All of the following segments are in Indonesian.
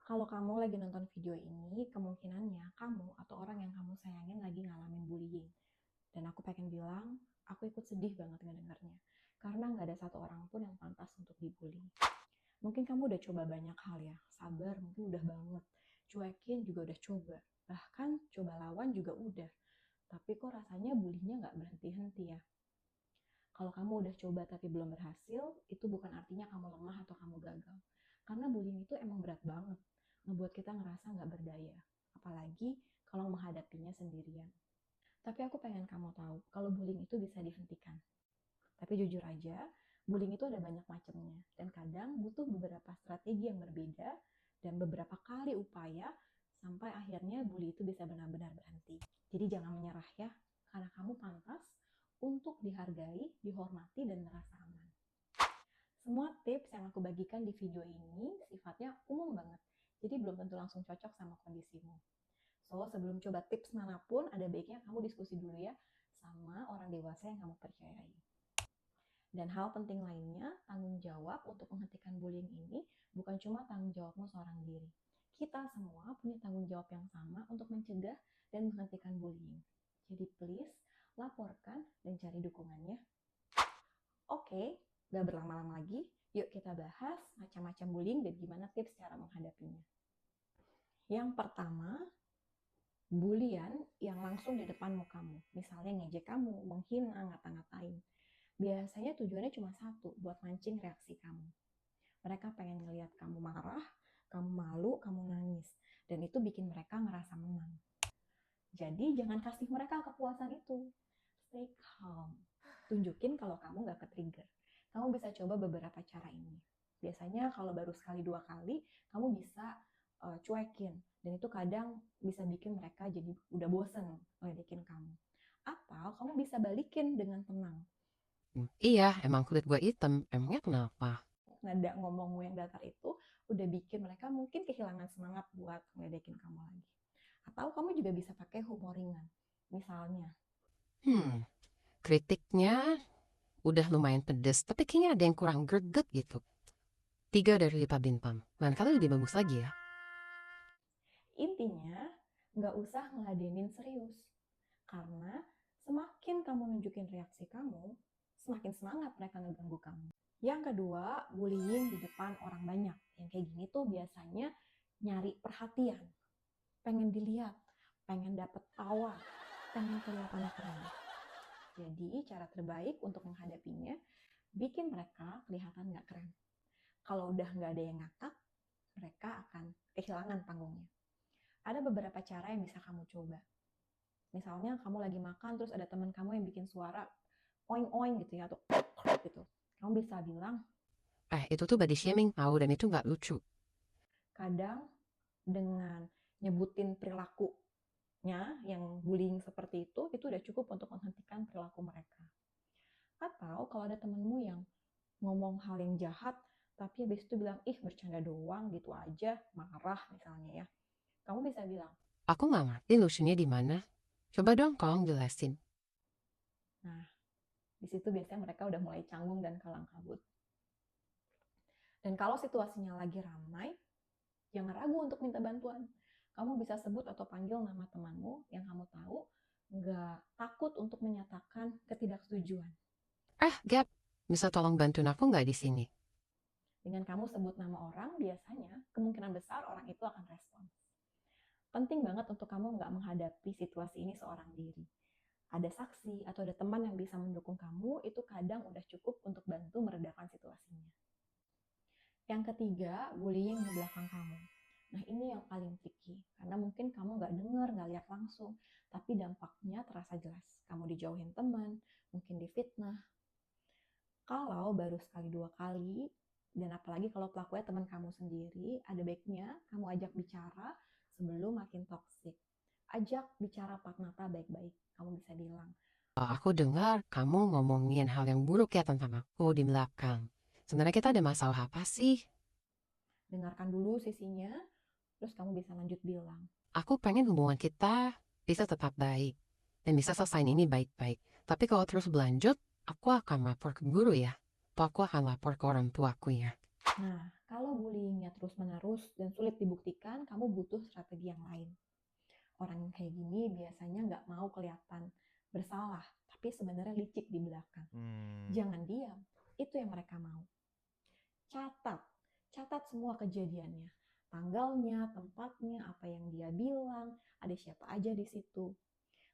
Kalau kamu lagi nonton video ini, kemungkinannya kamu atau orang yang kamu sayangin lagi ngalamin bullying. Dan aku pengen bilang, aku ikut sedih banget ngedengarnya. Karena nggak ada satu orang pun yang pantas untuk dibully. Mungkin kamu udah coba banyak hal ya, sabar mungkin udah banget. Cuekin juga udah coba. Bahkan coba lawan juga udah. Tapi kok rasanya bullyingnya nggak berhenti-henti ya. Kalau kamu udah coba tapi belum berhasil, itu bukan artinya kamu lemah atau kamu gagal. Karena bullying itu emang berat banget, ngebuat kita ngerasa nggak berdaya. Apalagi kalau menghadapinya sendirian. Tapi aku pengen kamu tahu, kalau bullying itu bisa dihentikan. Tapi jujur aja, bullying itu ada banyak macamnya. Dan kadang butuh beberapa strategi yang berbeda dan beberapa kali upaya sampai akhirnya bully itu bisa benar-benar berhenti. Jadi jangan menyerah ya, karena kamu pantas untuk dihargai, dihormati, dan merasa aman. Semua tips yang aku bagikan di video ini sifatnya umum banget, jadi belum tentu langsung cocok sama kondisimu. So, sebelum coba tips manapun, ada baiknya kamu diskusi dulu ya sama orang dewasa yang kamu percayai. Dan hal penting lainnya, tanggung jawab untuk menghentikan bullying ini bukan cuma tanggung jawabmu seorang diri. Kita semua punya tanggung jawab yang sama untuk mencegah dan menghentikan bullying. Jadi please, laporkan dan cari dukungannya. Oke, gak berlama-lama lagi, yuk kita bahas macam-macam bullying dan gimana tips cara menghadapinya. Yang pertama, bulian yang langsung di depan mukamu. Misalnya ngejek kamu, menghina, ngata-ngatain. Biasanya tujuannya cuma satu, buat mancing reaksi kamu. Mereka pengen ngelihat kamu marah, kamu malu, kamu nangis. Dan itu bikin mereka ngerasa menang. Jadi jangan kasih mereka kepuasan itu. Stay calm. Tunjukin kalau kamu gak ke-trigger. Kamu bisa coba beberapa cara ini. Biasanya kalau baru sekali dua kali, kamu bisa cuekin. Dan itu kadang bisa bikin mereka jadi udah bosen ngeledekin kamu. Atau kamu bisa balikin dengan tenang. Iya, emang kulit gue hitam. Emangnya kenapa? Nada ngomongmu yang datar itu udah bikin mereka mungkin kehilangan semangat buat ngeledekin kamu lagi. Atau kamu juga bisa pakai humor ringan. Misalnya, Kritiknya udah lumayan pedes, tapi kayaknya ada yang kurang greget gitu. 3 dari 5 bintang. Lain kali lebih bagus lagi ya. intinya nggak usah ngeladenin serius. Karena semakin kamu nunjukin reaksi kamu, semakin semangat mereka ngeganggu kamu. Yang kedua, bullying di depan orang banyak. Yang kayak gini tuh biasanya nyari perhatian, pengen dilihat, pengen dapet tawa, pengen kelihatan keren. Jadi cara terbaik untuk menghadapinya, bikin mereka kelihatan nggak keren. Kalau udah nggak ada yang ngakak, mereka akan kehilangan panggungnya. Ada beberapa cara yang bisa kamu coba. Misalnya kamu lagi makan, terus ada teman kamu yang bikin suara oing-oing gitu ya, atau gitu. Kamu bisa bilang, Itu tuh body shaming tahu, dan itu nggak lucu. kadang dengan nyebutin perilakunya yang bullying seperti itu udah cukup untuk menghentikan perilaku mereka. Atau kalau ada temenmu yang ngomong hal yang jahat, tapi habis itu bilang, ih bercanda doang gitu aja, marah misalnya ya. Kamu bisa bilang, Aku nggak ngerti lucunya di mana. Coba dong tolong jelasin. nah di situ biasanya mereka udah mulai canggung dan kalang kabut. Dan kalau situasinya lagi ramai, jangan ragu untuk minta bantuan. Kamu bisa sebut atau panggil nama temanmu yang kamu tahu, nggak takut untuk menyatakan ketidaksetujuan. Gap, bisa tolong bantuin aku nggak di sini? Dengan kamu sebut nama orang, biasanya kemungkinan besar orang itu akan respons. Penting banget untuk kamu nggak menghadapi situasi ini seorang diri. Ada saksi atau ada teman yang bisa mendukung kamu, itu kadang udah cukup untuk bantu meredakan situasinya. Yang ketiga, bullying di belakang kamu. Nah ini yang paling tricky, karena mungkin kamu nggak dengar, nggak lihat langsung, tapi dampaknya terasa jelas. Kamu dijauhin teman, mungkin difitnah. Kalau baru sekali dua kali, dan apalagi kalau pelakunya teman kamu sendiri, ada baiknya kamu ajak bicara sebelum makin toksik. Ajak bicara empat mata baik-baik. Kamu bisa bilang, Aku dengar kamu ngomongin hal yang buruk ya tentang aku di belakang. Sebenarnya kita ada masalah apa sih? dengarkan dulu sisinya, terus kamu bisa lanjut bilang, Aku pengen hubungan kita bisa tetap baik dan bisa selesai ini baik-baik. Tapi kalau terus berlanjut, aku akan lapor ke guru ya. Atau aku akan lapor ke orang tuaku ya. nah Kalau bullyingnya terus-menerus dan sulit dibuktikan, kamu butuh strategi yang lain. Orang yang kayak gini biasanya nggak mau kelihatan bersalah, tapi sebenarnya licik di belakang. Jangan diam, itu yang mereka mau. Catat semua kejadiannya. Tanggalnya, tempatnya, apa yang dia bilang, ada siapa aja di situ.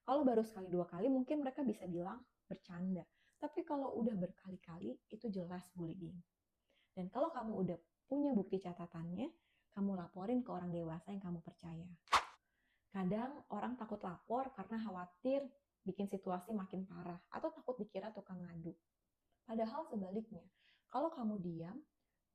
Kalau baru sekali dua kali mungkin mereka bisa bilang bercanda. Tapi kalau udah berkali-kali itu jelas bullying. Dan kalau kamu udah punya bukti catatannya, kamu laporin ke orang dewasa yang kamu percaya. Kadang orang takut lapor karena khawatir bikin situasi makin parah atau takut dikira tukang ngadu. Padahal sebaliknya, kalau kamu diam,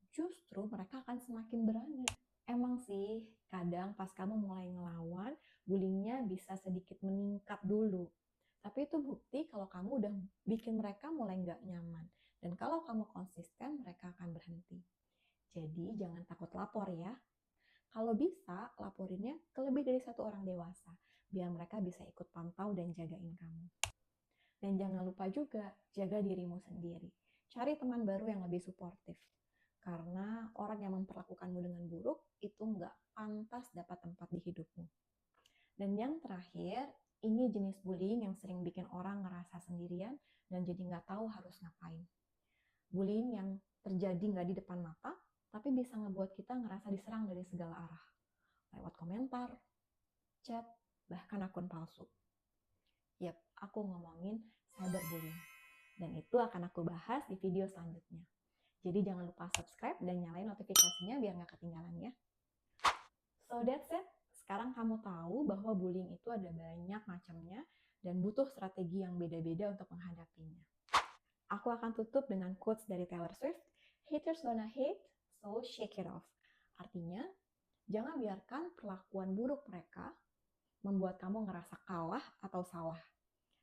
justru mereka akan semakin berani. Emang sih, kadang pas kamu mulai ngelawan, bullyingnya bisa sedikit meningkat dulu. Tapi itu bukti kalau kamu udah bikin mereka mulai nggak nyaman. Dan kalau kamu konsisten, mereka akan berhenti. Jadi jangan takut lapor ya. Kalau bisa, laporinnya ke lebih dari satu orang dewasa, biar mereka bisa ikut pantau dan jagain kamu. Dan jangan lupa juga, jaga dirimu sendiri. Cari teman baru yang lebih suportif. Karena orang yang memperlakukanmu dengan buruk, itu nggak pantas dapat tempat di hidupmu. Dan yang terakhir, ini jenis bullying yang sering bikin orang ngerasa sendirian dan jadi nggak tahu harus ngapain. Bullying yang terjadi nggak di depan mata, tapi bisa ngebuat kita ngerasa diserang dari segala arah. Lewat komentar, chat, bahkan akun palsu. Yap, aku ngomongin cyberbullying. Dan itu akan aku bahas di video selanjutnya. Jadi jangan lupa subscribe dan nyalain notifikasinya biar nggak ketinggalan ya. So that's it. Sekarang kamu tahu bahwa bullying itu ada banyak macamnya dan butuh strategi yang beda-beda untuk menghadapinya. Aku akan tutup dengan quotes dari Taylor Swift, "Haters gonna hate, so shake it off." Artinya, jangan biarkan perlakuan buruk mereka membuat kamu ngerasa kalah atau salah.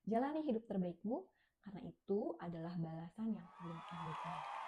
Jalani hidup terbaikmu, karena itu adalah balasan yang paling indah.